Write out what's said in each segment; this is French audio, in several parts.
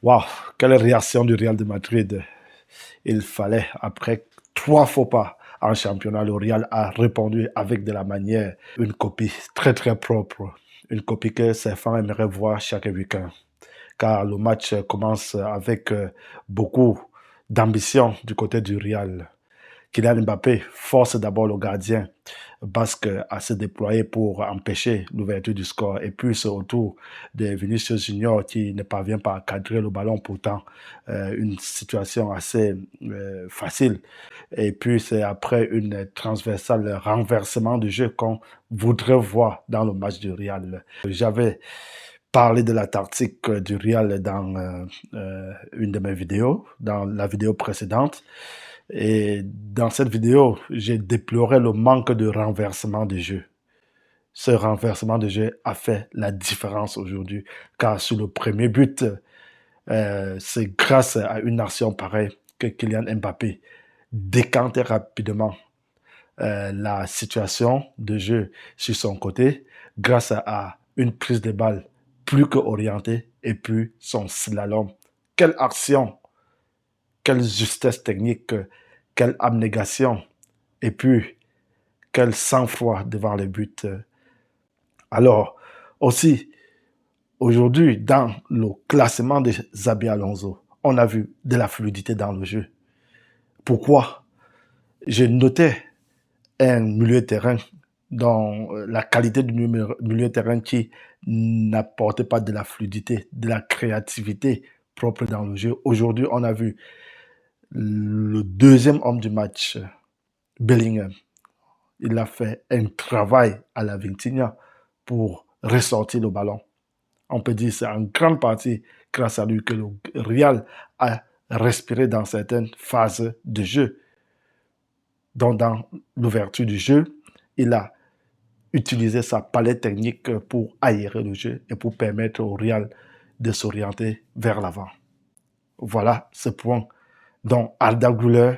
Waouh, quelle réaction du Real de Madrid. Il fallait, après 3 faux pas en championnat, le Real a répondu avec de la manière, une copie très très propre, une copie que ses fans aimeraient voir chaque week-end. Car le match commence avec beaucoup d'ambition du côté du Real. Kylian Mbappé force d'abord le gardien basque à se déployer pour empêcher l'ouverture du score. Et puis c'est au tour de Vinicius Junior qui ne parvient pas à cadrer le ballon, pourtant une situation assez facile. Et puis c'est après une transversale renversement du jeu qu'on voudrait voir dans le match du Real. J'avais parlé de la tactique du Real dans une de mes vidéos, dans la vidéo précédente. Et dans cette vidéo, j'ai déploré le manque de renversement de jeu. Ce renversement de jeu a fait la différence aujourd'hui, car sur le premier but, c'est grâce à une action pareille que Kylian Mbappé décantait rapidement la situation de jeu sur son côté, grâce à une prise de balle plus que orientée et puis son slalom. Quelle action, quelle justesse technique, quelle abnégation et puis quel sang-froid devant les buts. Alors, aussi, aujourd'hui, dans le classement de Xabi Alonso, on a vu de la fluidité dans le jeu. Pourquoi? Je notais un milieu de terrain dans la qualité du milieu de terrain qui n'apportait pas de la fluidité, de la créativité propre dans le jeu. Aujourd'hui, on a vu le deuxième homme du match, Bellingham. Il a fait un travail à la Vitinha pour ressortir le ballon. On peut dire que c'est en grande partie grâce à lui que le Real a respiré dans certaines phases de jeu. Donc, dans l'ouverture du jeu, il a utilisé sa palette technique pour aérer le jeu et pour permettre au Real de s'orienter vers l'avant. Voilà ce point dont Arda Güler,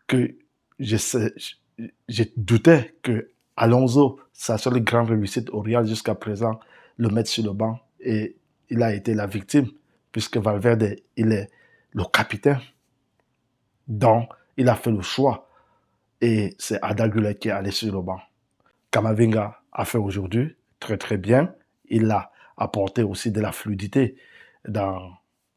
que je doutais que Alonso, sa seule grande réussite au Real jusqu'à présent, le mettre sur le banc. Et il a été la victime, puisque Valverde, il est le capitaine. Donc, il a fait le choix. Et c'est Arda Güler qui est allé sur le banc. Camavinga a fait aujourd'hui très très bien. Il a apporté aussi de la fluidité dans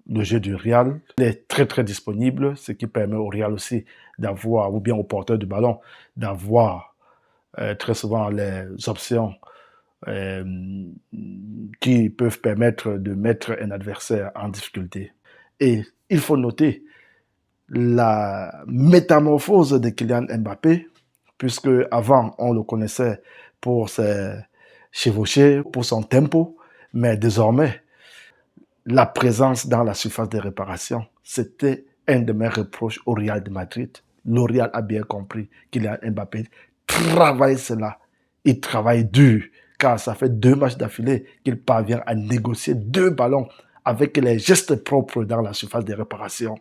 le jeu du Real. Il est très très disponible, ce qui permet au Real aussi d'avoir, ou bien au porteur du ballon, d'avoir très souvent les options euh, qui peuvent permettre de mettre un adversaire en difficulté. Et il faut noter la métamorphose de Kylian Mbappé, puisque avant on le connaissait pour ses chevauchées, pour son tempo, mais désormais la présence dans la surface de réparation, c'était un de mes reproches au Real de Madrid. Le Real a bien compris qu'il a Mbappé travaille cela. Il travaille dur, car ça fait 2 matchs d'affilée qu'il parvient à négocier 2 ballons avec les gestes propres dans la surface de réparation.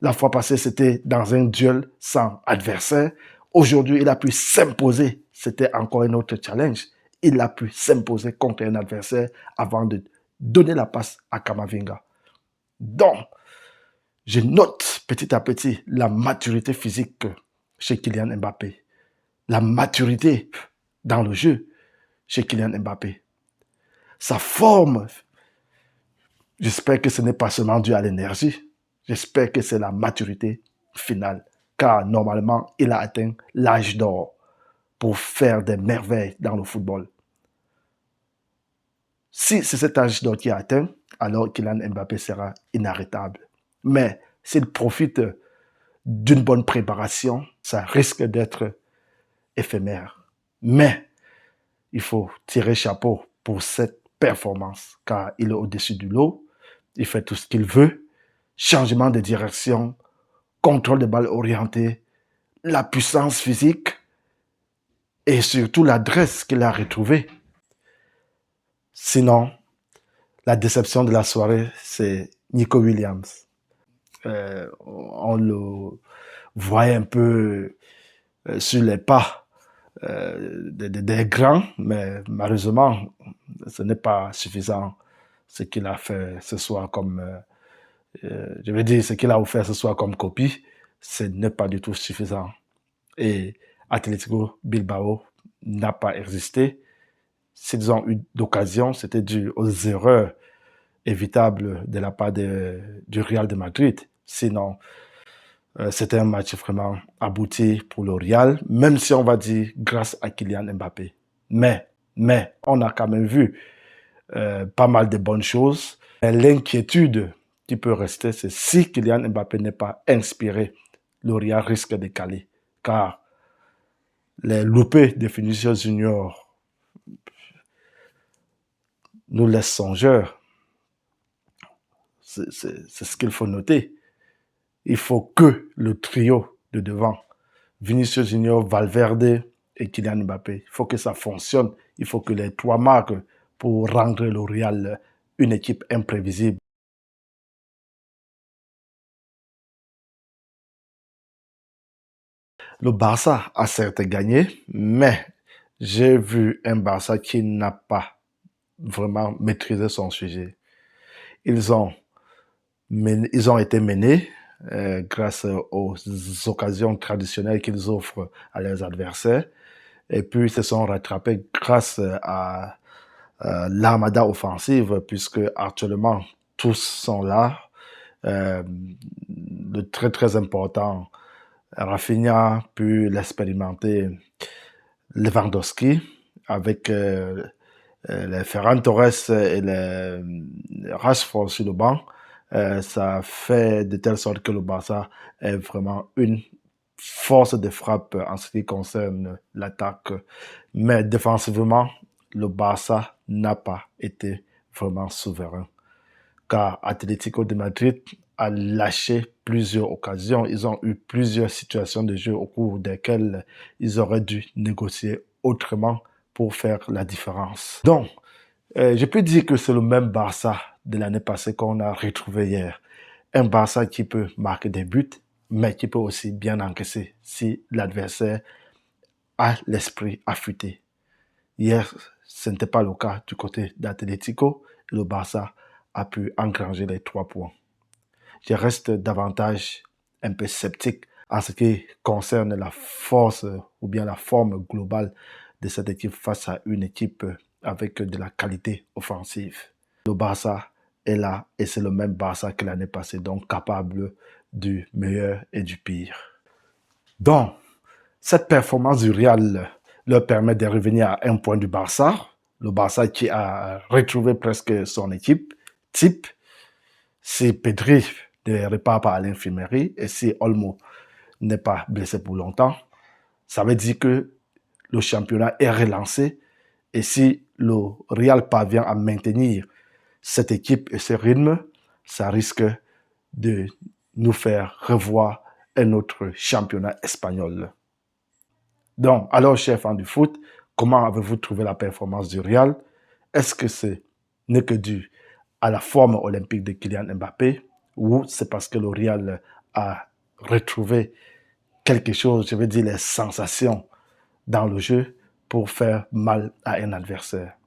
La fois passée, c'était dans un duel sans adversaire. Aujourd'hui, il a pu s'imposer. C'était encore un autre challenge. Il a pu s'imposer contre un adversaire avant de donner la passe à Camavinga. Donc, je note petit à petit la maturité physique chez Kylian Mbappé. La maturité dans le jeu chez Kylian Mbappé. Sa forme, j'espère que ce n'est pas seulement dû à l'énergie. J'espère que c'est la maturité finale. Car normalement, il a atteint l'âge d'or pour faire des merveilles dans le football. Si c'est cet âge d'or qui est atteint, alors Kylian Mbappé sera inarrêtable. Mais s'il profite d'une bonne préparation, ça risque d'être éphémère. Mais il faut tirer chapeau pour cette performance, car il est au-dessus du lot, il fait tout ce qu'il veut, changement de direction, contrôle de balle orienté, la puissance physique et surtout l'adresse qu'il a retrouvée. Sinon, la déception de la soirée, c'est Nico Williams. On le voyait un peu sur les pas des grands, mais malheureusement, ce n'est pas suffisant. ce qu'il a fait ce soir comme, je veux dire, ce qu'il a offert ce soir comme copie, ce n'est pas du tout suffisant. Et Atlético Bilbao n'a pas existé. S'ils ont eu d'occasion, c'était dû aux erreurs évitables de la part du Real de Madrid. Sinon, c'était un match vraiment abouti pour le Real, même si on va dire grâce à Kylian Mbappé. Mais, on a quand même vu pas mal de bonnes choses. L'inquiétude qui peut rester, c'est si Kylian Mbappé n'est pas inspiré, le Real risque de caler. Car les loupés de Vinicius Junior nous laissent songeurs. C'est ce qu'il faut noter. Il faut que le trio de devant, Vinicius Junior, Valverde et Kylian Mbappé, il faut que ça fonctionne. Il faut que les trois marquent pour rendre le Real une équipe imprévisible. Le Barça a certes gagné, mais j'ai vu un Barça qui n'a pas vraiment maîtrisé son sujet. Ils ont été menés grâce aux occasions traditionnelles qu'ils offrent à leurs adversaires. Et puis, ils se sont rattrapés grâce à l'armada offensive, puisque actuellement, tous sont là. Le très, très important, Rafinha, puis l'expérimenté Lewandowski, avec les Ferran Torres et les Rashford sur le banc. Ça fait de telle sorte que le Barça est vraiment une force de frappe en ce qui concerne l'attaque. Mais défensivement, le Barça n'a pas été vraiment souverain. Car Atlético de Madrid a lâché plusieurs occasions. Ils ont eu plusieurs situations de jeu au cours desquelles ils auraient dû négocier autrement pour faire la différence. Donc, je peux dire que c'est le même Barça de l'année passée qu'on a retrouvé hier. Un Barça qui peut marquer des buts, mais qui peut aussi bien encaisser si l'adversaire a l'esprit affûté. Hier, ce n'était pas le cas du côté d'Atlético. Le Barça a pu engranger les 3 points. Je reste davantage un peu sceptique en ce qui concerne la force ou bien la forme globale de cette équipe face à une équipe avec de la qualité offensive. Le Barça est là et c'est le même Barça que l'année passée, donc capable du meilleur et du pire. Donc, cette performance du Real leur permet de revenir à un point du Barça. Le Barça qui a retrouvé presque son équipe type. Si Pedri ne repart pas à l'infirmerie et si Olmo n'est pas blessé pour longtemps, ça veut dire que le championnat est relancé. Et si le Real parvient à maintenir cette équipe et ce rythme, ça risque de nous faire revoir un autre championnat espagnol. Donc, alors, chers fans du foot, comment avez-vous trouvé la performance du Real? Est-ce que ce n'est que dû à la forme olympique de Kylian Mbappé ou c'est parce que le Real a retrouvé quelque chose, je veux dire les sensations dans le jeu pour faire mal à un adversaire?